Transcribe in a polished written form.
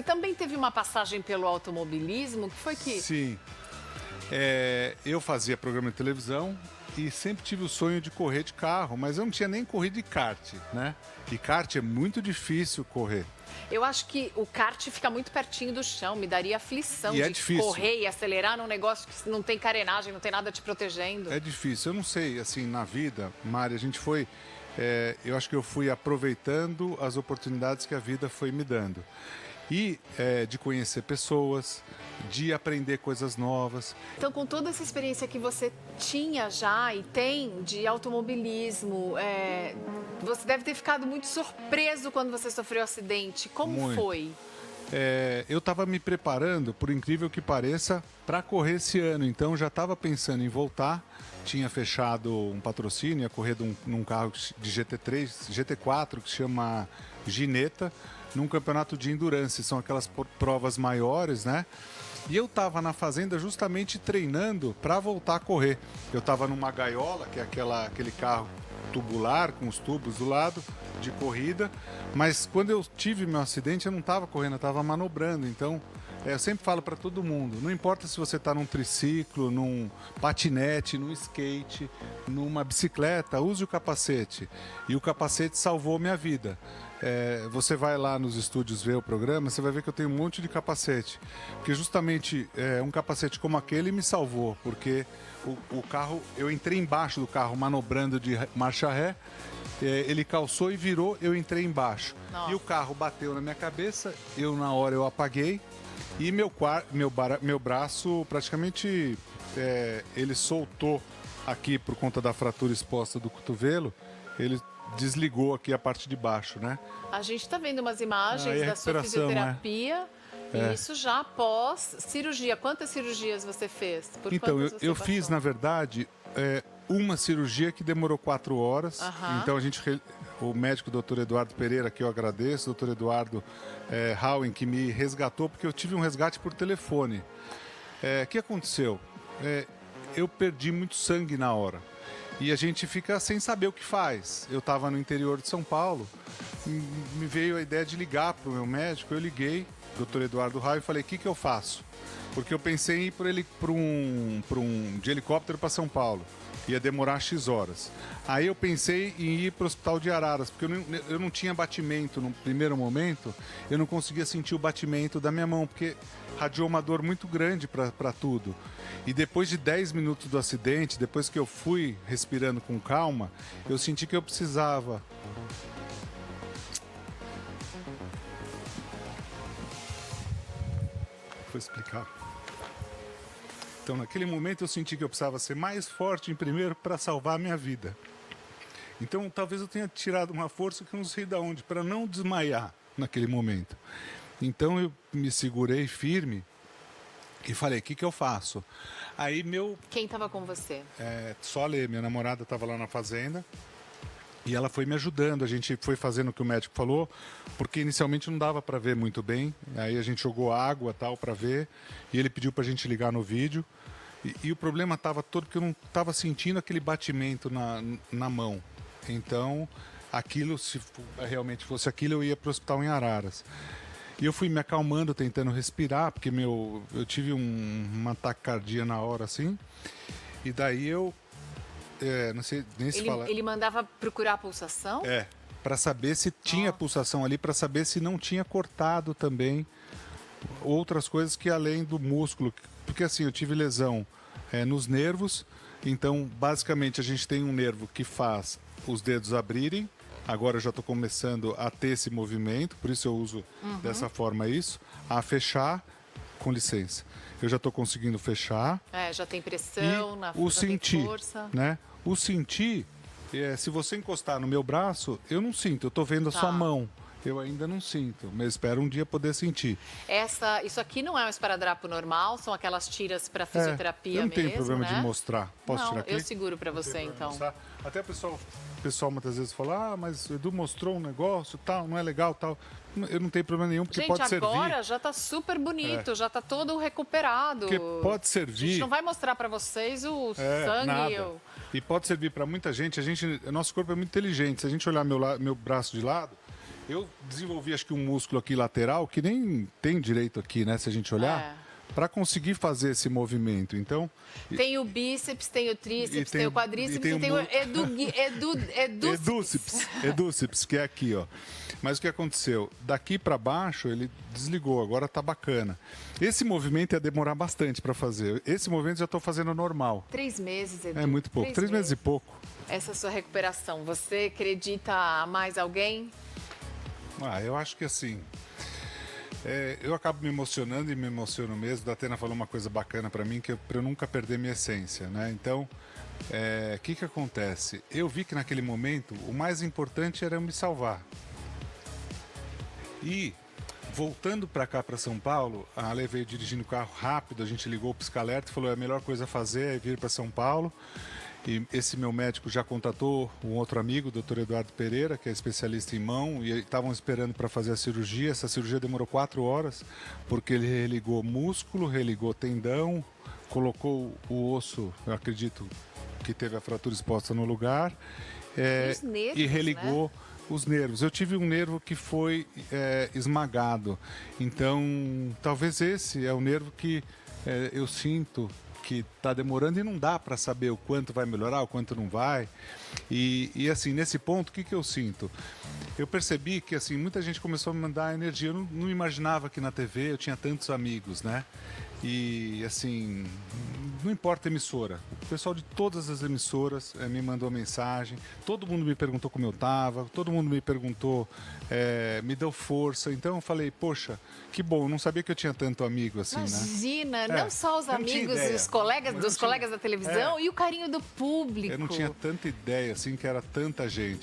também teve uma passagem pelo automobilismo, que foi que... Sim. Eu fazia programa de televisão e sempre tive o sonho de correr de carro, mas eu não tinha nem corrido de kart, né? E kart é muito difícil correr. Eu acho que o kart fica muito pertinho do chão, me daria aflição E é de difícil. correr e acelerar num negócio que não tem carenagem, não tem nada te protegendo. É difícil. Eu não sei, assim, na vida, Mari, a gente foi... eu acho que eu fui aproveitando as oportunidades que a vida foi me dando. E de conhecer pessoas, de aprender coisas novas. Então, com toda essa experiência que você tinha já e tem de automobilismo, você deve ter ficado muito surpreso quando você sofreu o acidente. Como Muito. foi? Eu estava me preparando, por incrível que pareça, para correr esse ano. Então, já estava pensando em voltar. Tinha fechado um patrocínio, ia correr num carro de GT3, GT4, que se chama Gineta, num campeonato de endurance. São aquelas provas maiores, né? E eu estava na fazenda justamente treinando para voltar a correr. Eu estava numa gaiola, que é aquele carro tubular, com os tubos do lado, de corrida. Mas quando eu tive meu acidente, eu não estava correndo, eu estava manobrando. Então, eu sempre falo para todo mundo, não importa se você está num triciclo, num patinete, num skate, numa bicicleta, use o capacete. E o capacete salvou minha vida. Você vai lá nos estúdios ver o programa, você vai ver que eu tenho um monte de capacete. Porque justamente um capacete como aquele me salvou, porque o carro, eu entrei embaixo do carro manobrando de marcha ré, ele calçou e virou, eu entrei embaixo. Nossa. E o carro bateu na minha cabeça, na hora eu apaguei, e meu braço praticamente, ele soltou aqui por conta da fratura exposta do cotovelo, ele desligou aqui a parte de baixo, né? A gente está vendo umas imagens da sua recuperação, fisioterapia. E isso já após cirurgia. Quantas cirurgias você fez? Então, eu fiz, na verdade, uma cirurgia que demorou 4 horas. Então, o médico, doutor Eduardo Pereira, que eu agradeço, doutor Eduardo Howen, que me resgatou, porque eu tive um resgate por telefone. O que aconteceu? Eu perdi muito sangue na hora. E a gente fica sem saber o que faz. Eu estava no interior de São Paulo, me veio a ideia de ligar para o meu médico, eu liguei, doutor Eduardo Raio, e falei, o que eu faço? Porque eu pensei em ir de helicóptero para São Paulo. Ia demorar X horas. Aí eu pensei em ir para o hospital de Araras, porque eu não tinha batimento no primeiro momento, eu não conseguia sentir o batimento da minha mão, porque radiou uma dor muito grande para tudo. E depois de 10 minutos do acidente, depois que eu fui respirando com calma, eu senti que eu precisava. Vou explicar. Então, naquele momento, eu senti que eu precisava ser mais forte em primeiro para salvar a minha vida. Então, talvez eu tenha tirado uma força que eu não sei de onde, para não desmaiar naquele momento. Então, eu me segurei firme e falei, o que eu faço? Aí, Quem estava com você? Só a Lê, minha namorada, estava lá na fazenda. E ela foi me ajudando, a gente foi fazendo o que o médico falou, porque inicialmente não dava para ver muito bem. Aí a gente jogou água tal para ver, e ele pediu para a gente ligar no vídeo. E o problema estava todo porque eu não estava sentindo aquele batimento na mão. Então, aquilo, se realmente fosse aquilo, eu ia para o hospital em Araras. E eu fui me acalmando, tentando respirar, porque eu tive uma taquicardia na hora assim. E daí não sei nem se fala. Ele mandava procurar a pulsação? Para saber se tinha pulsação ali, para saber se não tinha cortado também outras coisas que além do músculo. Porque assim, eu tive lesão nos nervos, então basicamente a gente tem um nervo que faz os dedos abrirem. Agora eu já estou começando a ter esse movimento, por isso eu uso dessa forma isso, a fechar, com licença. Eu já estou conseguindo fechar. Já tem pressão, o já sentir, tem força. né? O sentir, se você encostar no meu braço, eu não sinto, eu estou vendo a sua mão. Eu ainda não sinto, mas espero um dia poder sentir. Isso aqui não é um esparadrapo normal, são aquelas tiras para fisioterapia mesmo, eu não tenho problema né? de mostrar. Posso tirar aqui? Eu seguro para você, então. Até o pessoal muitas vezes fala, mas o Edu mostrou um negócio, tal, não é legal, tal. Eu não tenho problema nenhum, porque pode servir. Gente, agora já está super bonito, já está todo recuperado. Porque pode servir. A gente não vai mostrar para vocês o sangue. Nada. E pode servir para muita gente. Nosso corpo é muito inteligente. Se a gente olhar meu braço de lado, Eu desenvolvi, acho que um músculo aqui lateral, que nem tem direito aqui, né? Se a gente olhar, para conseguir fazer esse movimento. Então... Tem o bíceps, tem o tríceps, tem o quadríceps e tem o edúceps, que é aqui, ó. Mas o que aconteceu? Daqui para baixo ele desligou, agora tá bacana. Esse movimento ia demorar bastante para fazer. Esse movimento já estou fazendo normal. 3 meses, Edu. É muito pouco. 3 meses e pouco. Essa sua recuperação, você acredita a mais alguém? Eu acho que assim... eu acabo me emocionando e me emociono mesmo. A Datena falou uma coisa bacana para mim, que é para eu nunca perder minha essência, né? Então, o que acontece? Eu vi que naquele momento o mais importante era eu me salvar. E voltando para cá, para São Paulo, a Ale veio dirigindo o carro rápido, a gente ligou o pisca-alerta e falou: a melhor coisa a fazer é vir para São Paulo. E esse meu médico já contatou um outro amigo, o Dr. Eduardo Pereira, que é especialista em mão, e estavam esperando para fazer a cirurgia. Essa cirurgia demorou 4 horas, porque ele religou músculo, religou tendão, colocou o osso, eu acredito que teve a fratura exposta no lugar, os nervos, e religou, né? Os nervos. Eu tive um nervo que foi esmagado. Então, talvez esse é o nervo que eu sinto que está demorando e não dá para saber o quanto vai melhorar, o quanto não vai. E assim, nesse ponto, o que eu sinto? Eu percebi que assim, muita gente começou a me mandar energia. Eu não imaginava que na TV eu tinha tantos amigos, né? E assim, não importa a emissora, o pessoal de todas as emissoras me mandou mensagem, todo mundo me perguntou como eu estava, todo mundo me perguntou, me deu força. Então eu falei, poxa, que bom, eu não sabia que eu tinha tanto amigo assim, Imagina, né? não só os amigos e os colegas colegas da televisão e o carinho do público. Eu não tinha tanta ideia assim que era tanta gente.